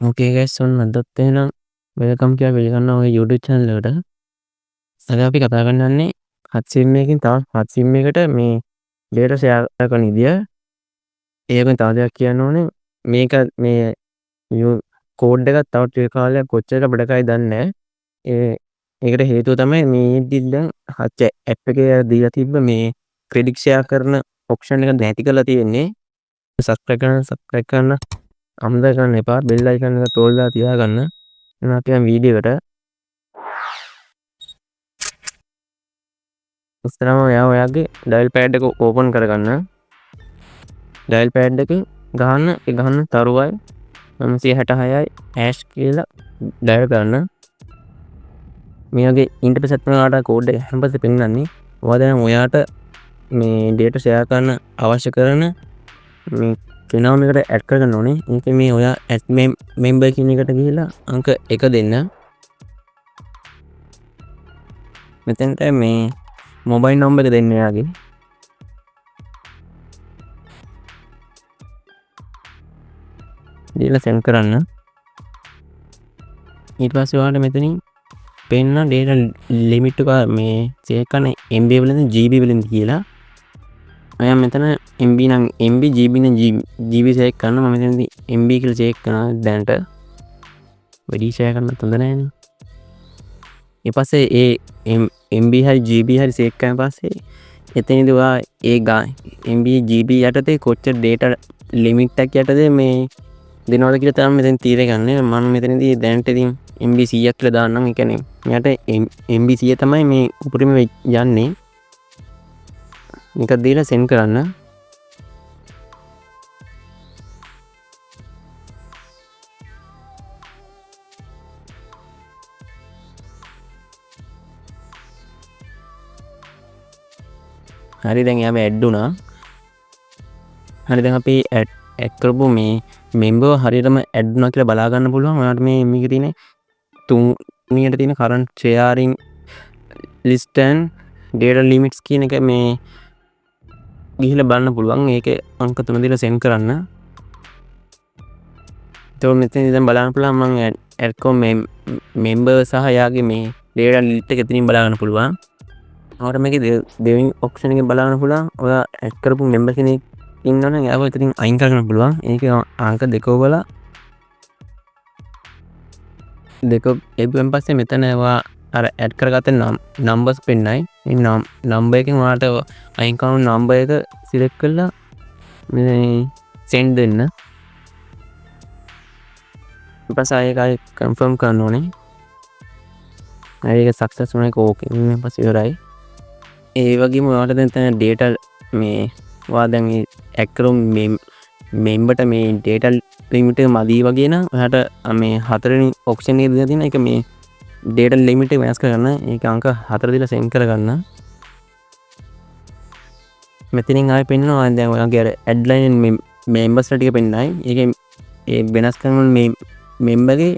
ඕකේ guys ඔන්න අදත් එහෙනම් වෙල්කම් කියලා පිළිගන්නවා ඔය YouTube channel එකට. අද අපි කතා කරන්න යන්නේ හත් SIM එකකින් තවත් හත් SIM එකට මේ data share කරන විදිය. ඒකෙන් තව දෙයක් කියන්න ඕනේ මේක මේ කෝඩ් එකක් තව ටික කාලයක් කොච්චර බඩකයි දන්නේ නැහැ. ඒකට හේතුව තමයි මේ ඉදිරියෙන් හත් app එකේ දීලා තිබ්බ මේ credit share කරන option එක නැති කරලා තියෙන්නේ. subscribe කරන්න අමතක කරන්න එපා. bell icon එක තෝල් දාලා තියාගන්න. එහෙනම් අපි යමු වීඩියෝ එකට. ඉස්සරහම ඔයාගේ dial pad එක open කරගන්න. dial pad එක ගහන්න තරුවයි 966යි hash කියලා dial කරන්න. මේ වගේ ඉන්ටර්ෆේස් එකක් වලට කෝඩ් එක හැමපස්සේ පෙන්නන්නේ. ඔයා දැන් ඔයාට මේ data share කරන්න අවශ්‍ය කරන මේ කෙනාම එකට ඇඩ් කරගන්න ඕනේ. ඒක මේ ඔයා add member කියන එකට ගිහිලා අංක 1 දෙන්න. මෙතෙන්ට මේ මොබයිල් නම්බර් එක දෙන්න එයාගේ. දීලා send කරන්න. ඊට පස්සේ ඔයාලට මෙතනින් පෙන්න data limit එක මේ check කරන MB වලින්ද GB වලින්ද කියලා. ඔයා මෙතන MB නම් MB GB නම් GB check කරන්න. මම මෙතනදී MB කියලා check කරනවා දැනට. වැඩි share කරන්න හොඳ නැහැනේ. ඊට පස්සේ ඒ MB හරි GB හරි check කරන පස්සේ එතනදී ඔයා ඒ MB GB යටතේ කොච්චර data limit එකක් යටතේ මේ දෙනවද කියලා තමයි මෙතන තීරණය ගන්න. මම මෙතනදී දැනට ඉතින් MB 100ක් කියලා දාන්නම්. ඒ කියන්නේ මෙයාට MB 100 තමයි මේ උපරිම යන්නේ. මේක දීලා send කරන්න. හරි දැන් යාම ඇඩ් වුණා. හරි දැන් අපි ඇඩ් කරපු මේ member හරියටම ඇඩ් වුණා කියලා බලා ගන්න පුළුවන්. ඔයාලට මේකේ තියෙන තුනියට තියෙන current sharing list and data limits කියන එක මේ ගිහිල්ලා බලන්න පුළුවන්. ඒකේ අංක 3 දීලා send කරන්න. ඒතකොට මෙතන දැන් බලන්න පුළුවන් මම ඇඩ් කරපු member සහ යාගේ මේ data limit එක එතනින් බලා ගන්න පුළුවන්. ඔයාලට මේකේ දෙවෙනි option එකෙන් බලා ගන්න පුළුවන්. ඔයා ඇඩ් කරපු member කෙනෙක් ඉන්නවනම් එයාව එතනින් අයින් කරගන්න පුළුවන්. ඒකේ අංක දෙක ඔබලා දෙක එබ්බෙන් පස්සේ මෙතන ඔයා අර ඇඩ් කරගත්ත numbers පෙන්නයි. මේ number එකෙන් ඔයාලට අයින් කරන number එක select කරලා මේ send දෙන්න. ඊට පස්සේ ආයෙ confirm කරන්න ඕනේ. ඒක success වුණා. ඒක okay. ඊට පස්සේ ඉවරයි. ඒ වගේම ඔයාලට දැන් data මේ ඔයා දැන් ඇඩ් කරමු මේ memberට මේ data limit එක මදි වගේ නම් ඔයාලට මේ හතරවෙනි option එකේ දීලා තියෙන එක මේ data limit එක වෙනස් කරගන්න. ඒක අංක 4 දීලා send කරගන්න. මෙතනින් ආයෙ පෙන්නනවා දැන් ඔයාගේ අර add line members ටික පෙන්නයි. ඒකේ ඒ වෙනස් කරන මේ member ගේ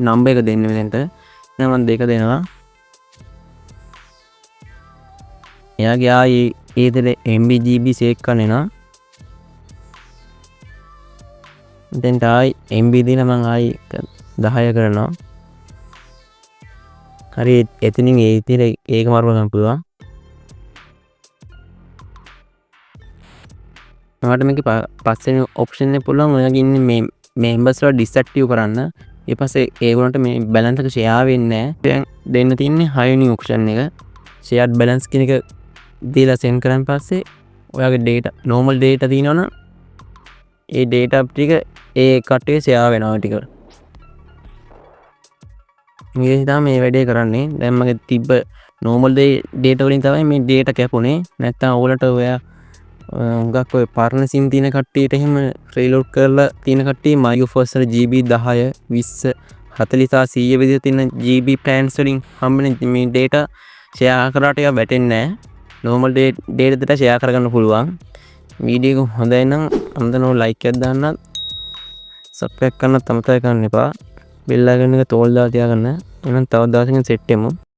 number එක දෙන්න මෙතනට. දැන් මම දෙක දෙනවා. එයාගේ ආයේ ඒතර MB GB save කරන්න එනවා. දැන් ආයි MB දීලා මම ආයි 10 කරනවා. හරි එතනින් ඒ විදිහට ඒක මාරු කරන්න පුළුවන්. ඔයාලට මේකේ පස්වෙනි option එක පුළුවන් ඔයාගේ ඉන්නේ මේ members වල disactive කරන්න. ඊට පස්සේ ඒගොල්ලන්ට මේ balance එක share වෙන්නේ නැහැ. දැන් දෙන්න තියෙන්නේ 6 වෙනි option එක. shared balance කියන එක දීලා send කරන් පස්සේ ඔයාගේ data normal data තියෙනවනම් ඒ data ටික ඒ කට්ටිය share වෙනවා ටික. මේ තමයි මේ වැඩේ කරන්නේ. දැන් මගේ තිබ්බ normal data වලින් තමයි මේ data කැපුනේ. නැත්තම් ඕගොල්ලන්ට ඔයා හුඟක් ඔය පරණ SIM තියෙන කට්ටියට එහෙම reload කරලා තියෙන කට්ටිය microphone වල GB 10 20 40 සහ 100 විදිහට තියෙන GB plans වලින් හම්බෙන මේ data share කරාට ඒක වැටෙන්නේ නැහැ. normal data data share කරගන්න පුළුවන්. වීඩියෝ එක හොඳයි නම් අමතන like එකක් දාන්න. subscribe කරන්න අමතක කරන්න එපා. bell icon එක තෝල් දාලා තියාගන්න. එහෙනම් තව දවසකින් set වෙමු.